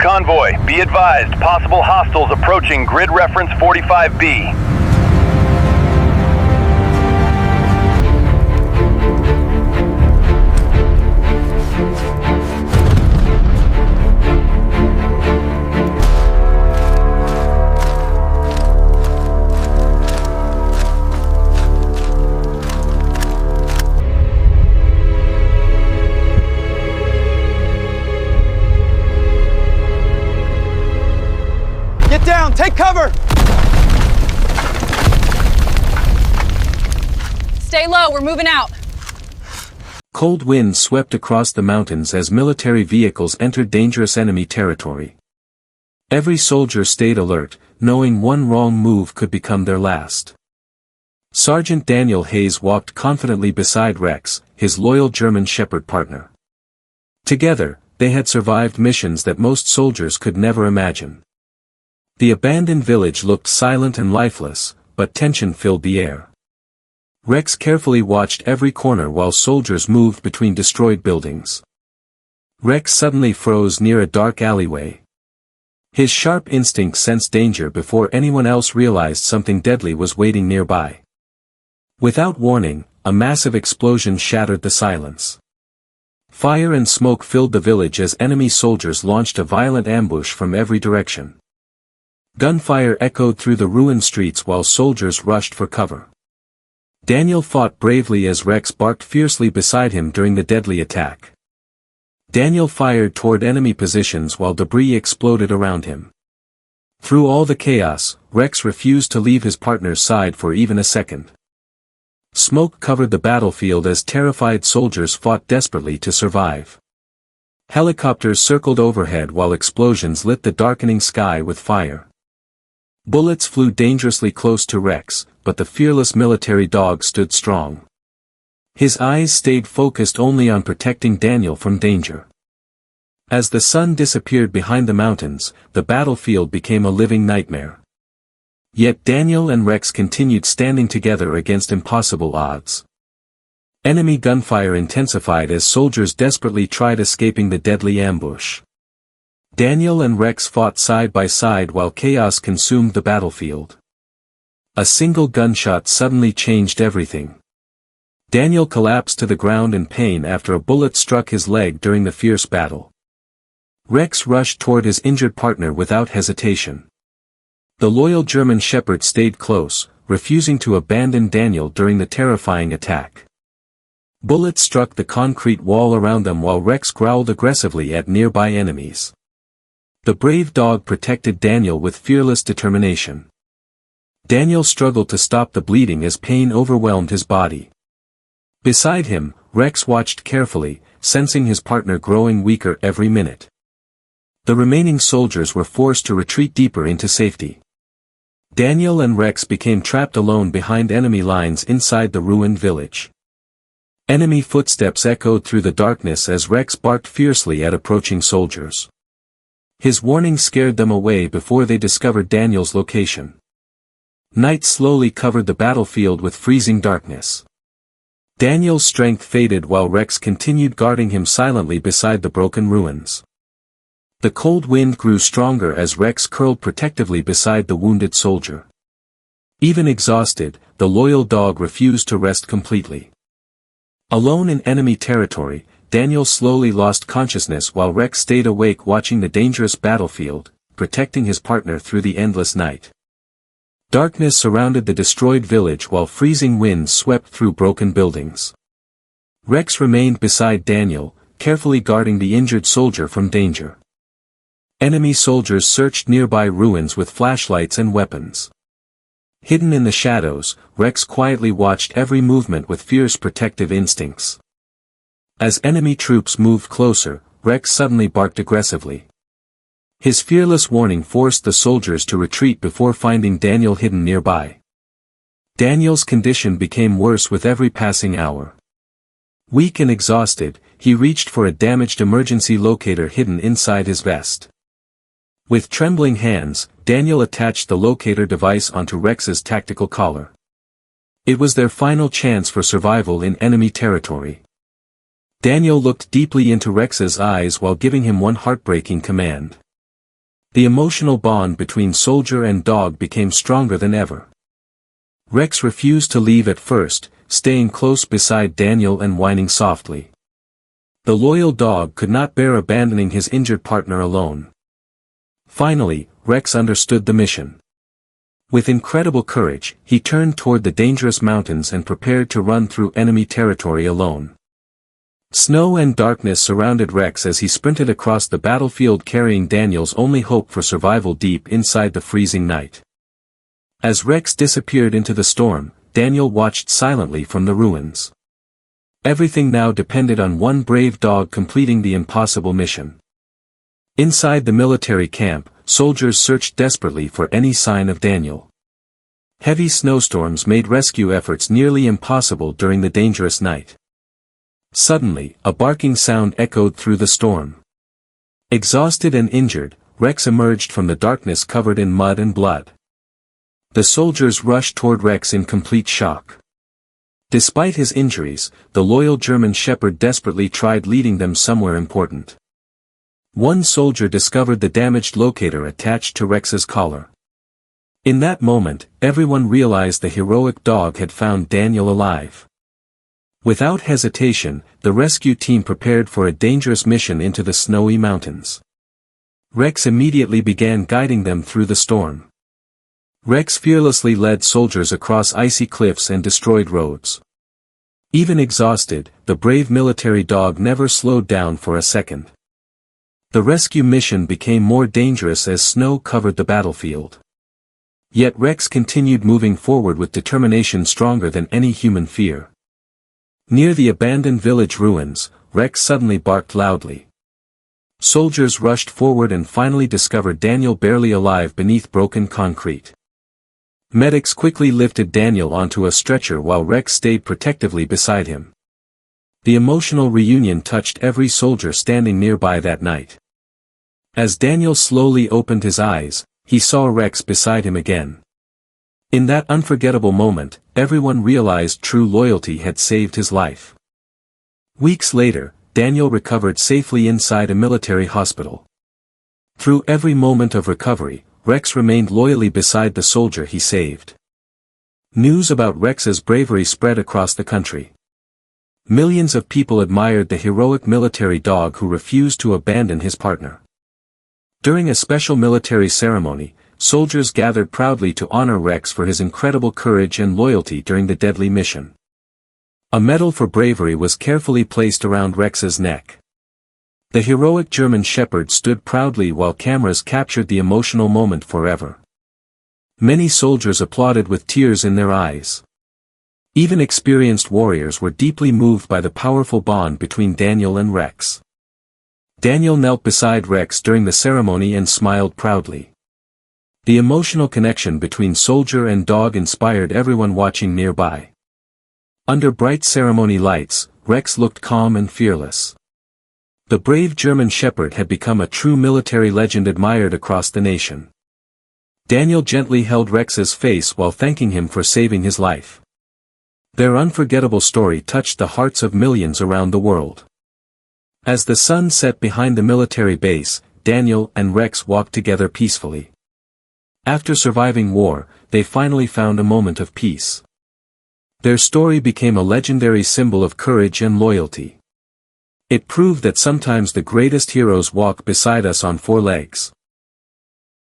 Convoy, be advised, possible hostiles approaching grid reference 45B. Get down! Take cover! Stay low, we're moving out. Cold winds swept across the mountains as military vehicles entered dangerous enemy territory. Every soldier stayed alert, knowing one wrong move could become their last. Sergeant Daniel Hayes walked confidently beside Rex, his loyal German Shepherd partner. Together, they had survived missions that most soldiers could never imagine. The abandoned village looked silent and lifeless, but tension filled the air. Rex carefully watched every corner while soldiers moved between destroyed buildings. Rex suddenly froze near a dark alleyway. His sharp instinct sensed danger before anyone else realized something deadly was waiting nearby. Without warning, a massive explosion shattered the silence. Fire and smoke filled the village as enemy soldiers launched a violent ambush from every direction. Gunfire echoed through the ruined streets while soldiers rushed for cover. Daniel fought bravely as Rex barked fiercely beside him during the deadly attack. Daniel fired toward enemy positions while debris exploded around him. Through all the chaos, Rex refused to leave his partner's side for even a second. Smoke covered the battlefield as terrified soldiers fought desperately to survive. Helicopters circled overhead while explosions lit the darkening sky with fire. Bullets flew dangerously close to Rex, but the fearless military dog stood strong. His eyes stayed focused only on protecting Daniel from danger. As the sun disappeared behind the mountains, the battlefield became a living nightmare. Yet Daniel and Rex continued standing together against impossible odds. Enemy gunfire intensified as soldiers desperately tried escaping the deadly ambush. Daniel and Rex fought side by side while chaos consumed the battlefield. A single gunshot suddenly changed everything. Daniel collapsed to the ground in pain after a bullet struck his leg during the fierce battle. Rex rushed toward his injured partner without hesitation. The loyal German Shepherd stayed close, refusing to abandon Daniel during the terrifying attack. Bullets struck the concrete wall around them while Rex growled aggressively at nearby enemies. The brave dog protected Daniel with fearless determination. Daniel struggled to stop the bleeding as pain overwhelmed his body. Beside him, Rex watched carefully, sensing his partner growing weaker every minute. The remaining soldiers were forced to retreat deeper into safety. Daniel and Rex became trapped alone behind enemy lines inside the ruined village. Enemy footsteps echoed through the darkness as Rex barked fiercely at approaching soldiers. His warning scared them away before they discovered Daniel's location. Night slowly covered the battlefield with freezing darkness. Daniel's strength faded while Rex continued guarding him silently beside the broken ruins. The cold wind grew stronger as Rex curled protectively beside the wounded soldier. Even exhausted, the loyal dog refused to rest completely. Alone in enemy territory, Daniel slowly lost consciousness while Rex stayed awake watching the dangerous battlefield, protecting his partner through the endless night. Darkness surrounded the destroyed village while freezing winds swept through broken buildings. Rex remained beside Daniel, carefully guarding the injured soldier from danger. Enemy soldiers searched nearby ruins with flashlights and weapons. Hidden in the shadows, Rex quietly watched every movement with fierce protective instincts. As enemy troops moved closer, Rex suddenly barked aggressively. His fearless warning forced the soldiers to retreat before finding Daniel hidden nearby. Daniel's condition became worse with every passing hour. Weak and exhausted, he reached for a damaged emergency locator hidden inside his vest. With trembling hands, Daniel attached the locator device onto Rex's tactical collar. It was their final chance for survival in enemy territory. Daniel looked deeply into Rex's eyes while giving him one heartbreaking command. The emotional bond between soldier and dog became stronger than ever. Rex refused to leave at first, staying close beside Daniel and whining softly. The loyal dog could not bear abandoning his injured partner alone. Finally, Rex understood the mission. With incredible courage, he turned toward the dangerous mountains and prepared to run through enemy territory alone. Snow and darkness surrounded Rex as he sprinted across the battlefield carrying Daniel's only hope for survival deep inside the freezing night. As Rex disappeared into the storm, Daniel watched silently from the ruins. Everything now depended on one brave dog completing the impossible mission. Inside the military camp, soldiers searched desperately for any sign of Daniel. Heavy snowstorms made rescue efforts nearly impossible during the dangerous night. Suddenly, a barking sound echoed through the storm. Exhausted and injured, Rex emerged from the darkness covered in mud and blood. The soldiers rushed toward Rex in complete shock. Despite his injuries, the loyal German shepherd desperately tried leading them somewhere important. One soldier discovered the damaged locator attached to Rex's collar. In that moment, everyone realized the heroic dog had found Daniel alive. Without hesitation, the rescue team prepared for a dangerous mission into the snowy mountains. Rex immediately began guiding them through the storm. Rex fearlessly led soldiers across icy cliffs and destroyed roads. Even exhausted, the brave military dog never slowed down for a second. The rescue mission became more dangerous as snow covered the battlefield. Yet Rex continued moving forward with determination stronger than any human fear. Near the abandoned village ruins, Rex suddenly barked loudly. Soldiers rushed forward and finally discovered Daniel barely alive beneath broken concrete. Medics quickly lifted Daniel onto a stretcher while Rex stayed protectively beside him. The emotional reunion touched every soldier standing nearby that night. As Daniel slowly opened his eyes, he saw Rex beside him again. In that unforgettable moment, everyone realized true loyalty had saved his life. Weeks later, Daniel recovered safely inside a military hospital. Through every moment of recovery, Rex remained loyally beside the soldier he saved. News about Rex's bravery spread across the country. Millions of people admired the heroic military dog who refused to abandon his partner. During a special military ceremony, soldiers gathered proudly to honor Rex for his incredible courage and loyalty during the deadly mission. A medal for bravery was carefully placed around Rex's neck. The heroic German shepherd stood proudly while cameras captured the emotional moment forever. Many soldiers applauded with tears in their eyes. Even experienced warriors were deeply moved by the powerful bond between Daniel and Rex. Daniel knelt beside Rex during the ceremony and smiled proudly. The emotional connection between soldier and dog inspired everyone watching nearby. Under bright ceremony lights, Rex looked calm and fearless. The brave German shepherd had become a true military legend admired across the nation. Daniel gently held Rex's face while thanking him for saving his life. Their unforgettable story touched the hearts of millions around the world. As the sun set behind the military base, Daniel and Rex walked together peacefully. After surviving war, they finally found a moment of peace. Their story became a legendary symbol of courage and loyalty. It proved that sometimes the greatest heroes walk beside us on four legs.